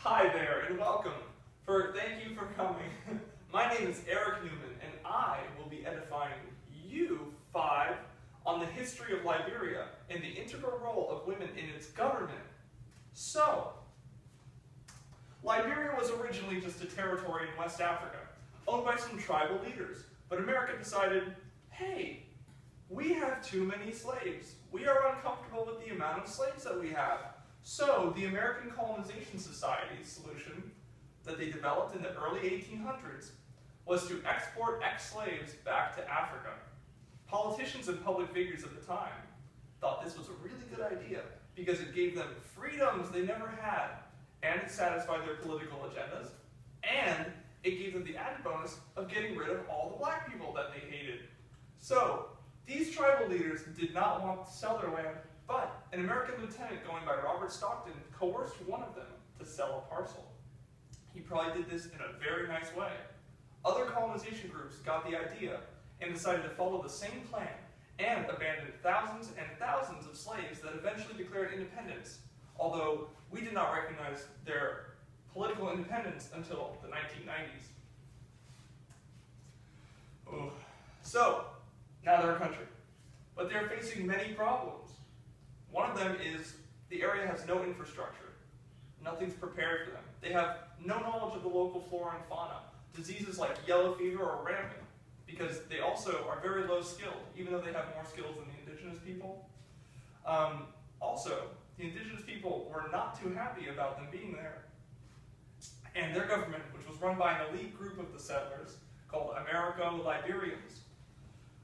Hi there and welcome. Thank you for coming. My name is Eric Newman and I will be edifying you five on the history of Liberia and the integral role of women in its government. So, Liberia was originally just a territory in West Africa, owned by some tribal leaders, but America decided, hey, we have too many slaves. We are uncomfortable with the amount of slaves that we have. So the American Colonization Society's solution that they developed in the early 1800s was to export ex-slaves back to Africa. Politicians and public figures at the time thought this was a really good idea because it gave them freedoms they never had, and it satisfied their political agendas, and it gave them the added bonus of getting rid of all the black people that they hated. So these tribal leaders did not want to sell their land, but an American lieutenant going by Robert Stockton coerced one of them to sell a parcel. He probably did this in a very nice way. Other colonization groups got the idea and decided to follow the same plan and abandoned thousands and thousands of slaves that eventually declared independence, although we did not recognize their political independence until the 1990s. Oh. So, now they're a country, but they're facing many problems. One of them is the area has no infrastructure. Nothing's prepared for them. They have no knowledge of the local flora and fauna. Diseases like yellow fever are rampant because they also are very low skilled, even though they have more skills than the indigenous people. Also, the indigenous people were not too happy about them being there. And their government, which was run by an elite group of the settlers called Americo-Liberians,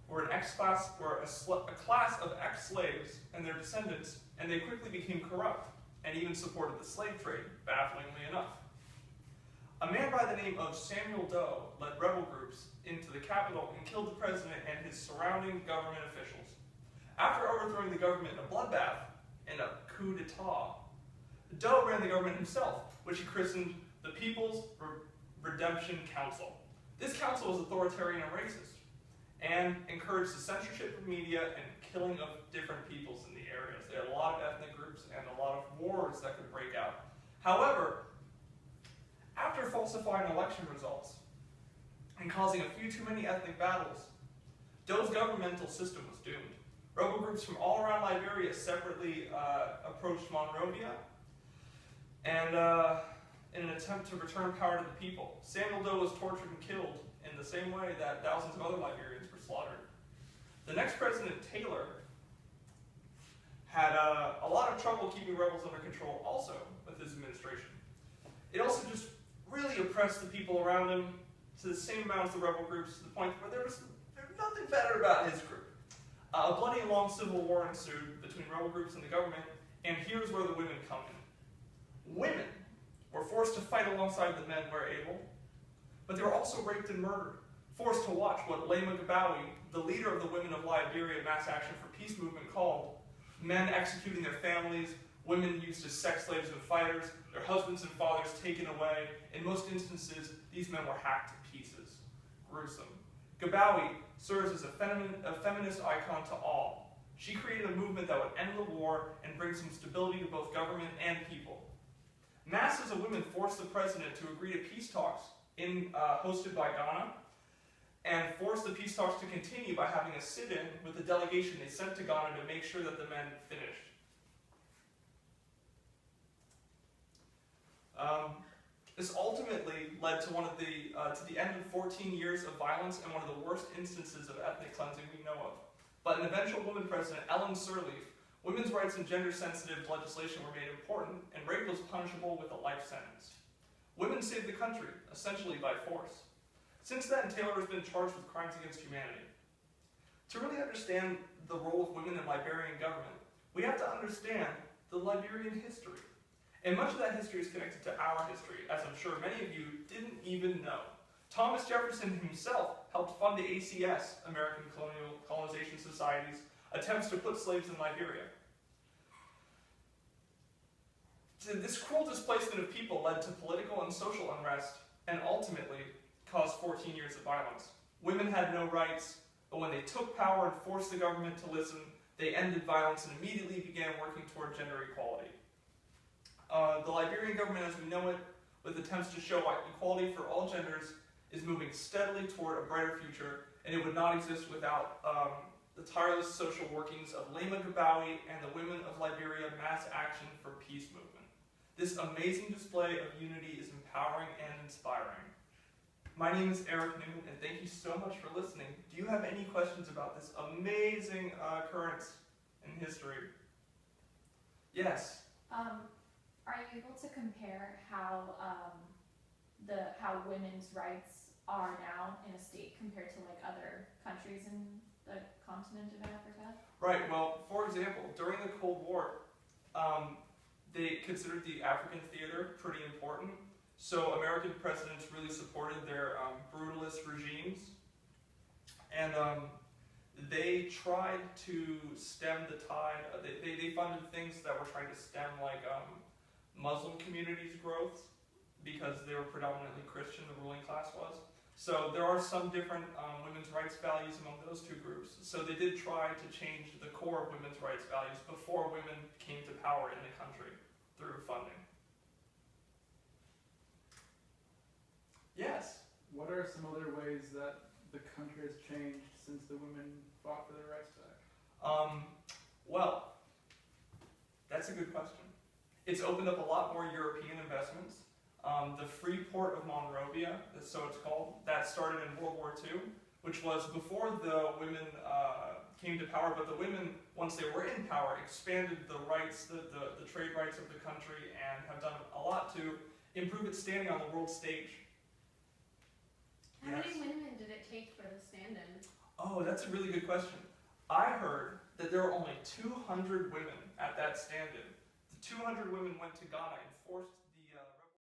were a class of ex-slaves and their descendants, and they quickly became corrupt and even supported the slave trade, bafflingly enough. A man by the name of Samuel Doe led rebel groups into the capital and killed the president and his surrounding government officials. After overthrowing the government in a bloodbath and a coup d'etat, Doe ran the government himself, which he christened the People's Redemption Council. This council was authoritarian and racist, and encouraged the censorship of media and killing of different peoples in the areas. There are a lot of ethnic groups and a lot of wars that could break out. However, after falsifying election results and causing a few too many ethnic battles, Doe's governmental system was doomed. Rebel groups from all around Liberia separately approached Monrovia and in an attempt to return power to the people. Samuel Doe was tortured and killed in the same way that thousands of other Liberians were slaughtered. The next president, Taylor, had a lot of trouble keeping rebels under control also with his administration. It also just really oppressed the people around him to the same amount as the rebel groups, to the point where there was nothing better about his group. A bloody and long civil war ensued between rebel groups and the government, and here's where the women come in. Women were forced to fight alongside the men where able, but they were also raped and murdered, forced to watch what Lema Gabawi, the leader of the Women of Liberia Mass Action for Peace movement, called men executing their families, women used as sex slaves and fighters, their husbands and fathers taken away. In most instances, these men were hacked to pieces. Gruesome. Gabawi serves as a feminist icon to all. She created a movement that would end the war and bring some stability to both government and people. Masses of women forced the president to agree to peace talks hosted by Ghana, and forced the peace talks to continue by having a sit-in with the delegation they sent to Ghana to make sure that the men finished. This ultimately led to the end of 14 years of violence and one of the worst instances of ethnic cleansing we know of. But an eventual woman president, Ellen Sirleaf, women's rights and gender-sensitive legislation were made important, and rape was punishable with a life sentence. Women saved the country, essentially by force. Since then, Taylor has been charged with crimes against humanity. To really understand the role of women in Liberian government, we have to understand the Liberian history. And much of that history is connected to our history, as I'm sure many of you didn't even know. Thomas Jefferson himself helped fund the ACS, American Colonization Society's attempts to put slaves in Liberia. This cruel displacement of people led to political and social unrest and ultimately caused 14 years of violence. Women had no rights, but when they took power and forced the government to listen, they ended violence and immediately began working toward gender equality. The Liberian government as we know it, with attempts to show equality for all genders, is moving steadily toward a brighter future, and it would not exist without the tireless social workings of Lema Gabawi and the Women of Liberia Mass Action for Peace movement. This amazing display of unity is empowering and inspiring. My name is Eric Newman, and thank you so much for listening. Do you have any questions about this amazing occurrence in history? Yes? Are you able to compare how women's rights are now in a state compared to like other countries in the continent of Africa? Right, well, for example, during the Cold War, they considered the African theater pretty important. So American presidents really supported their brutalist regimes. And they tried to stem the tide. They funded things that were trying to stem like Muslim communities' growth because they were predominantly Christian, the ruling class was. So there are some different women's rights values among those two groups. So they did try to change the core of women's rights values before women came to power in the country through funding. Yes? What are some other ways that the country has changed since the women fought for their rights back? Well, that's a good question. It's opened up a lot more European investments. The Free Port of Monrovia, so it's called, that started in World War II, which was before the women came to power, but the women, once they were in power, expanded the rights, the trade rights of the country, and have done a lot to improve its standing on the world stage. How many women did it take for the stand-in? Oh, that's a really good question. I heard that there were only 200 women at that stand-in. The 200 women went to Ghana and forced